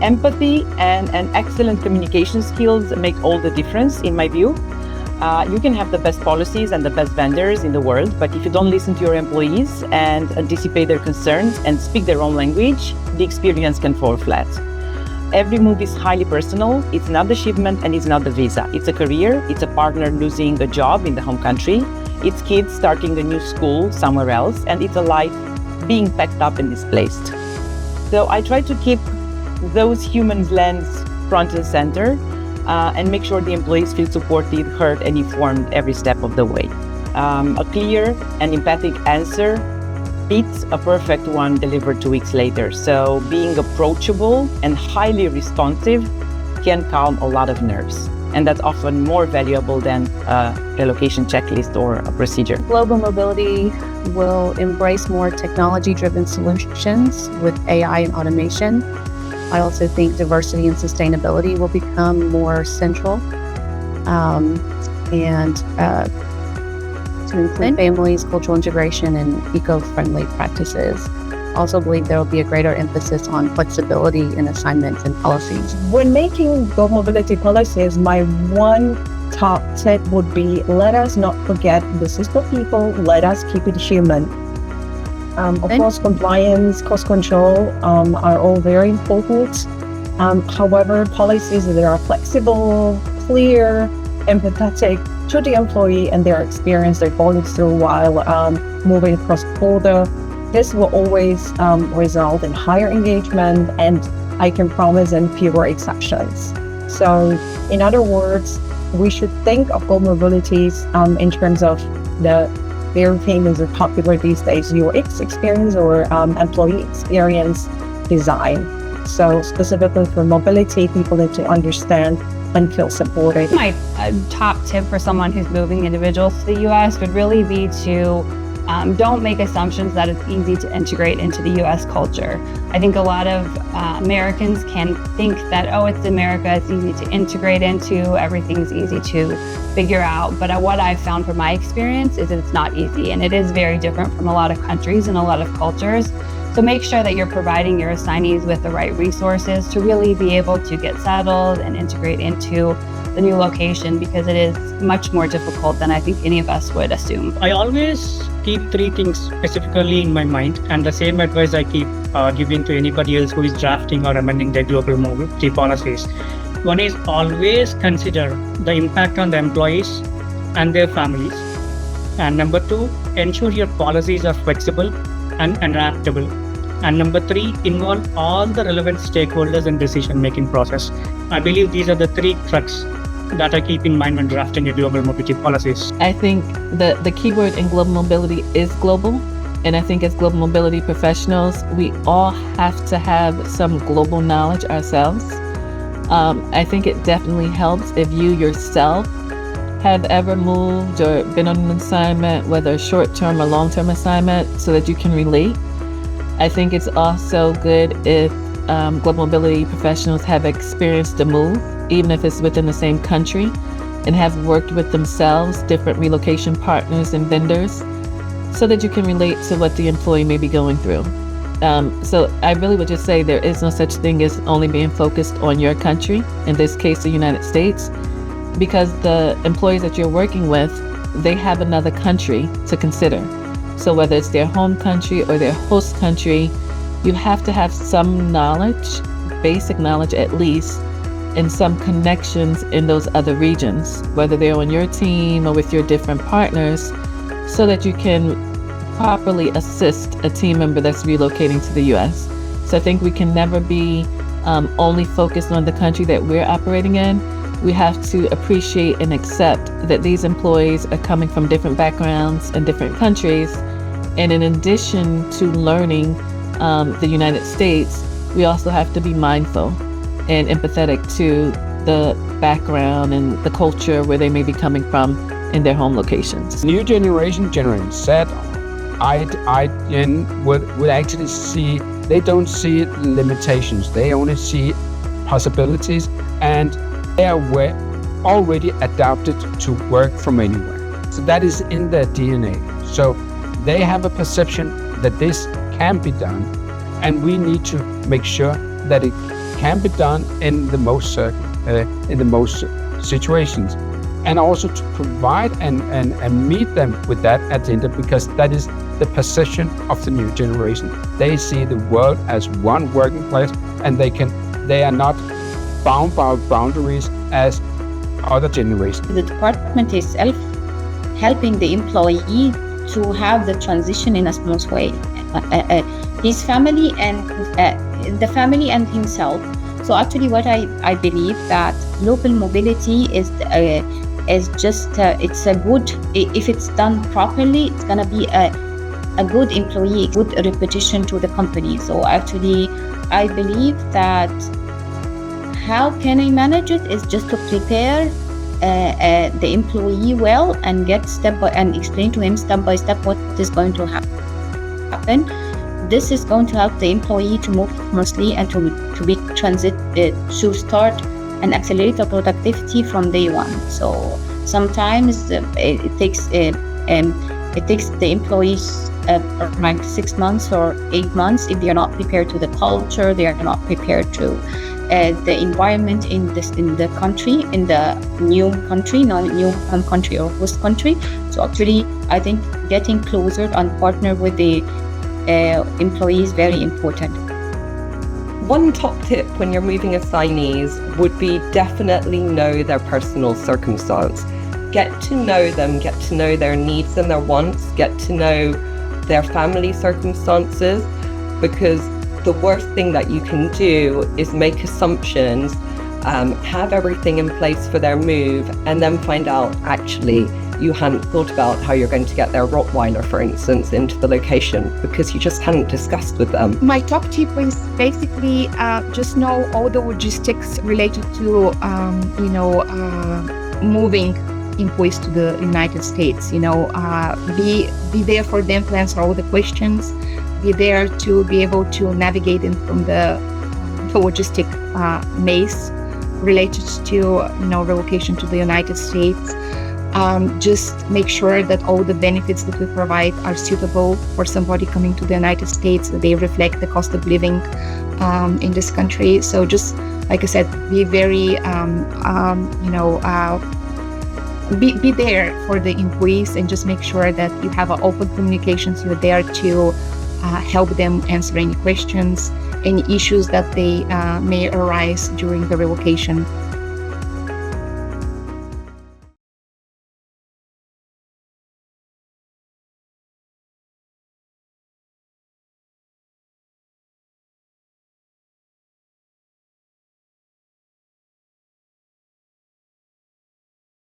Empathy and excellent communication skills make all the difference, in my view. You can have the best policies and the best vendors in the world, but if you don't listen to your employees and anticipate their concerns and speak their own language, the experience can fall flat. Every move is highly personal. It's not the shipment and it's not the visa. It's a career, it's a partner losing a job in the home country, it's kids starting a new school somewhere else, and it's a life being packed up and displaced. So I try to keep those humans' lens front and center and make sure the employees feel supported, heard, and informed every step of the way. A clear and empathic answer beats a perfect one delivered 2 weeks later. So being approachable and highly responsive can calm a lot of nerves. And that's often more valuable than a relocation checklist or a procedure. Global mobility will embrace more technology-driven solutions with AI and automation. I also think diversity and sustainability will become more central, and to include families, cultural integration, and eco-friendly practices. I also believe there will be a greater emphasis on flexibility in assignments and policies. When making global mobility policies, my one top tip would be, let us not forget this is for people, let us keep it human. Of course, compliance, cost control are all very important. However, policies that are flexible, clear, empathetic to the employee and their experience they're going through while moving across border, this will always result in higher engagement, and I can promise in fewer exceptions. So, in other words, we should think of global mobilities in terms of the very famous and popular these days UX experience or employee experience design. So specifically for mobility, people need to understand and feel supported. My top tip for someone who's moving individuals to the U.S. would really be to don't make assumptions that it's easy to integrate into the U.S. culture. I think a lot of Americans can think that, oh, it's America, it's easy to integrate into, everything's easy to figure out. But what I've found from my experience is that it's not easy, and it is very different from a lot of countries and a lot of cultures. So make sure that you're providing your assignees with the right resources to really be able to get settled and integrate into the new location, because it is much more difficult than I think any of us would assume. I always keep three things specifically in my mind, and the same advice I keep giving to anybody else who is drafting or amending their global mobility policies. One is always consider the impact on the employees and their families. And number two, ensure your policies are flexible and adaptable. And number three, involve all the relevant stakeholders in decision-making process. I believe these are the three crux that I keep in mind when drafting your global mobility policies. I think the key word in global mobility is global. And I think as global mobility professionals, we all have to have some global knowledge ourselves. I think it definitely helps if you yourself have ever moved or been on an assignment, whether a short-term or long-term assignment, so that you can relate. I think it's also good if global mobility professionals have experienced the move, even if it's within the same country, and have worked with themselves, different relocation partners and vendors, so that you can relate to what the employee may be going through. So I really would just say there is no such thing as only being focused on your country, in this case the United States, because the employees that you're working with, they have another country to consider. So whether it's their home country or their host country, you have to have some knowledge, basic knowledge at least, and some connections in those other regions, whether they're on your team or with your different partners, so that you can properly assist a team member that's relocating to the U.S. So I think we can never be only focused on the country that we're operating in. We have to appreciate and accept that these employees are coming from different backgrounds and different countries. And in addition to learning the United States, we also have to be mindful and empathetic to the background and the culture where they may be coming from in their home locations. New generation Z, would actually see, they don't see limitations, they only see possibilities, and they are already adapted to work from anywhere. So that is in their DNA. So they have a perception that this can be done, and we need to make sure that it can be done in the most situations, and also to provide and meet them with that agenda, because that is the perception of the new generation. They see the world as one working place, and they are not bound by boundaries as other generations. The department itself helping the employee to have the transition in a smooth way. His family and the family and himself. So actually, what I believe that local mobility is just it's a good, if it's done properly, it's gonna be a good employee, good repetition to the company. So actually, I believe that how can I manage it is just to prepare the employee well and get and explain to him step by step what is going to happen. This is going to help the employee to move smoothly and to be to start and accelerate the productivity from day one. So sometimes it takes the employees like 6 months or 8 months if they are not prepared to the culture, they are not prepared to the environment in the country, in the new country, new home country or host country. So actually, I think getting closer and partner with the employee is very important. One top tip when you're moving assignees would be definitely know their personal circumstance. Get to know them, get to know their needs and their wants, get to know their family circumstances, because the worst thing that you can do is make assumptions, have everything in place for their move, and then find out actually you hadn't thought about how you're going to get their Rottweiler, for instance, into the location because you just hadn't discussed with them. My top tip is basically just know all the logistics related to, moving employees to the United States. Be there for them to answer all the questions. Be there to be able to navigate them from the logistic maze related to relocation to the United States. Just make sure that all the benefits that we provide are suitable for somebody coming to the United States, that they reflect the cost of living in this country. So just like I said, be very, be there for the employees, and just make sure that you have an open communications. You're there to help them answer any questions, any issues that they may arise during the relocation.